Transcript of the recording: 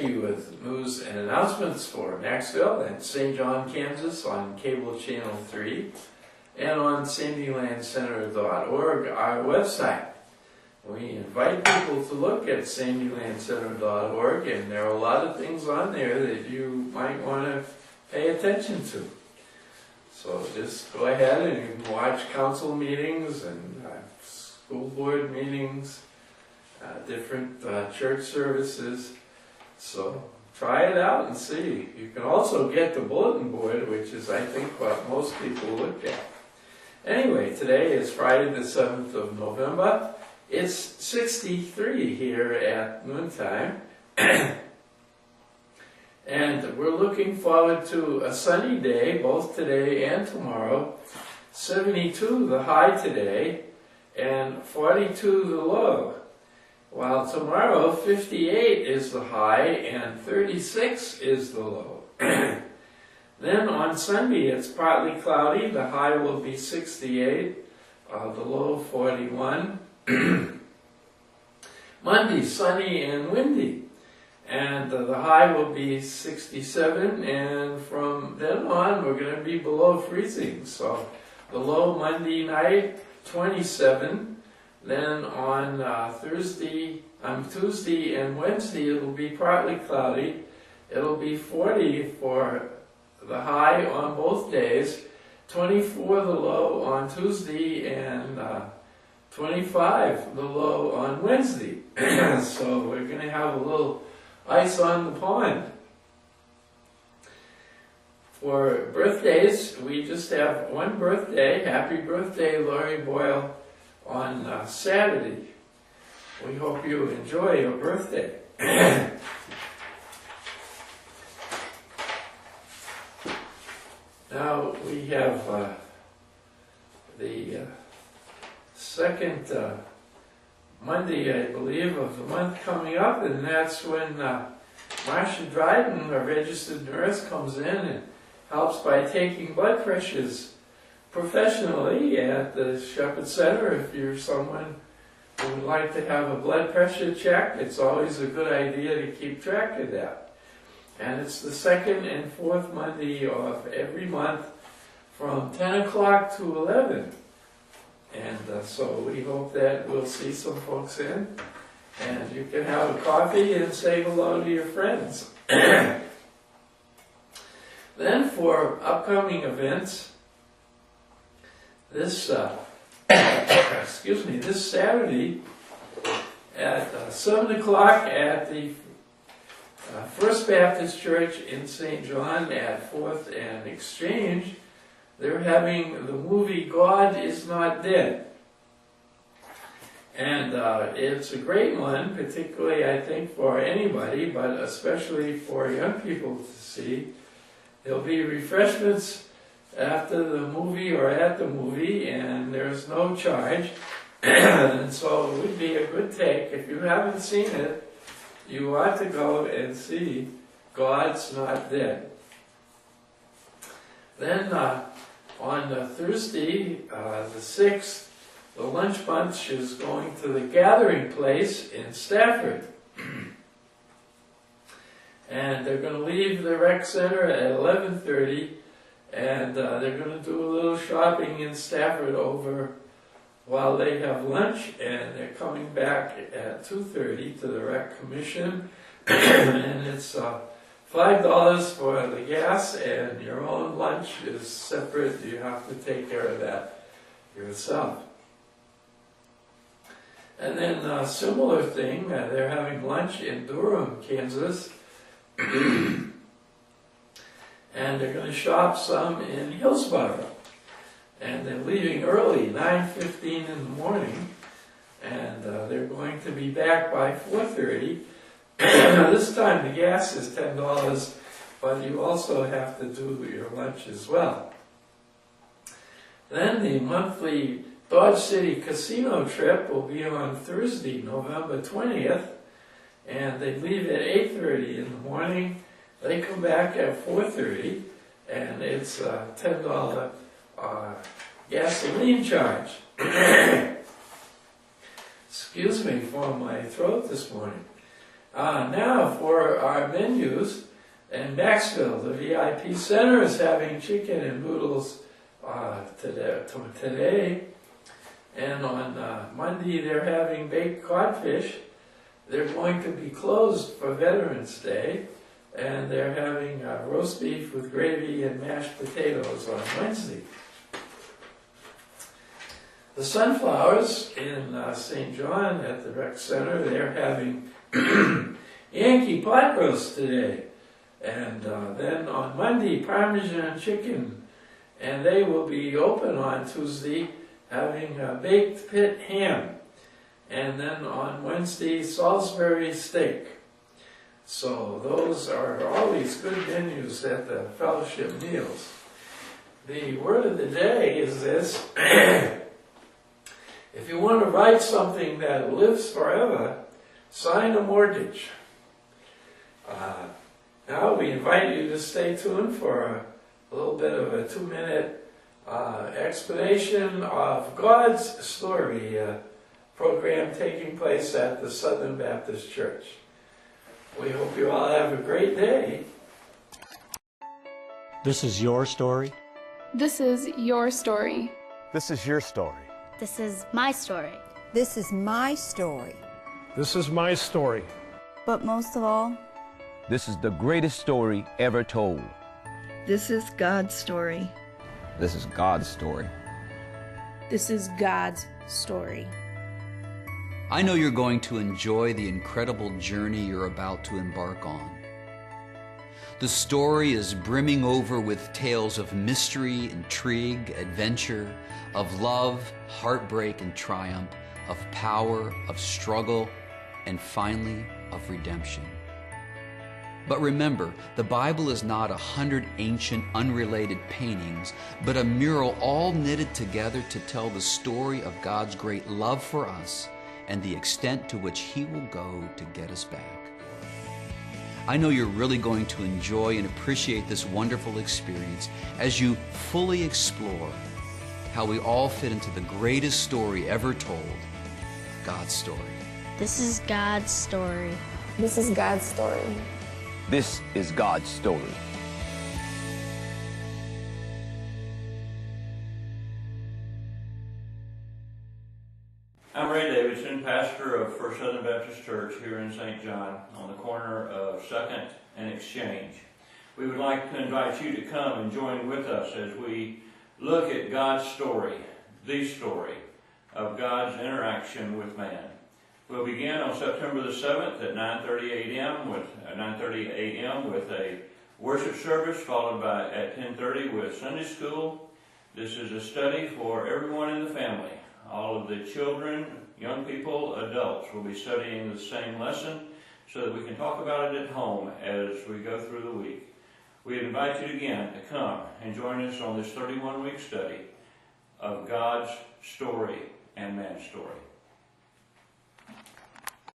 Becky with news and announcements for Maxville and St. John, Kansas on cable channel 3 and on sandylandcenter.org, our website. We invite people to look at sandylandcenter.org, and there are a lot of things on there that you might want to pay attention to. So just go ahead and you can watch council meetings and school board meetings, different church services. So try it out and see. You can also get the bulletin board, which is, I think, what most people look at. Anyway, today is Friday the 7th of November. It's 63 here at noontime. And we're looking forward to a sunny day, both today and tomorrow. 72 the high today, and 42 the low. While tomorrow, 58 is the high, and 36 is the low. Then on Sunday, it's partly cloudy. The high will be 68, the low 41. Monday, sunny and windy. And the high will be 67, and from then on we're going to be below freezing. So the low Monday night, 27. Then on Tuesday and Wednesday it'll be partly cloudy. It'll be 40 for the high on both days, 24 the low on Tuesday, and 25 the low on Wednesday. So we're going to have a little ice on the pond. For birthdays, we just have one birthday. Happy birthday, Laurie Boyle, on Saturday. We hope you enjoy your birthday. Now we have the second Monday, I believe, of the month coming up, and that's when Marcia Dryden, a registered nurse, comes in and helps by taking blood pressures professionally at the Shepherd Center. If you're someone who would like to have a blood pressure check, it's always a good idea to keep track of that. And it's the second and fourth Monday of every month from 10 o'clock to 11. And so we hope that we'll see some folks in, and you can have a coffee and say hello to your friends. Then for upcoming events, this this Saturday at 7 o'clock at the First Baptist Church in St. John at 4th and Exchange, they're having the movie God Is Not Dead. And it's a great one, particularly I think for anybody, but especially for young people to see. There'll be refreshments after the movie or at the movie, and there's no charge. And so it would be a good take. If you haven't seen it, you ought to go and see God's Not Dead. Then on Thursday, the 6th, the lunch bunch is going to the Gathering Place in Stafford. And they're going to leave the rec center at 11:30, and they're going to do a little shopping in Stafford over while they have lunch, and they're coming back at 2:30 to the rec commission. And it's $5 for the gas, and your own lunch is separate. You have to take care of that yourself. And then a similar thing, they're having lunch in Durham, Kansas. And they're going to shop some in Hillsborough. And they're leaving early, 9:15 in the morning. And they're going to be back by 4:30. This time the gas is $10, but you also have to do your lunch as well. Then the monthly Dodge City Casino trip will be on Thursday, November 20th, and they leave at 8:30 in the morning. They come back at 4:30, and it's a $10 gasoline charge. Excuse me for my throat this morning. Now for our menus, in Maxville, the VIP Center is having chicken and noodles today. And on Monday they're having baked codfish. They're going to be closed for Veterans Day. And they're having roast beef with gravy and mashed potatoes on Wednesday. The Sunflowers in St. John at the Rec Center, they're having Yankee pot roast today. And then on Monday, Parmesan chicken. And they will be open on Tuesday, having baked pit ham. And then on Wednesday, Salisbury steak. So those are always good menus at the fellowship meals. The word of the day is this. If you want to write something that lives forever, sign a mortgage. Now we invite you to stay tuned for a little bit of a 2-minute explanation of God's Story program taking place at the Southern Baptist Church. We hope you all have a great day. This is your story. This is your story. This is your story. This is my story. This is my story. This is my story. But most of all, this is the greatest story ever told. this is God's story. This is God's story. This is God's story. I know you're going to enjoy the incredible journey you're about to embark on. The story is brimming over with tales of mystery, intrigue, adventure, of love, heartbreak, and triumph, of power, of struggle, and finally, of redemption. But remember, the Bible is not 100 ancient, unrelated paintings, but a mural all knitted together to tell the story of God's great love for us and the extent to which He will go to get us back. I know you're really going to enjoy and appreciate this wonderful experience as you fully explore how we all fit into the greatest story ever told, God's story. This is God's story. This is God's story. This is God's story. I'm Ray Davidson, pastor of First Southern Baptist Church here in St. John on the corner of 2nd and Exchange. We would like to invite you to come and join with us as we look at God's story, the story of God's interaction with man. We'll begin on September the 7th at 9:30 a.m. with a worship service, followed by at 10:30 with Sunday school. This is a study for everyone in the family. All of the children, young people, adults will be studying the same lesson so that we can talk about it at home as we go through the week. We invite you again to come and join us on this 31-week study of God's story and man's story.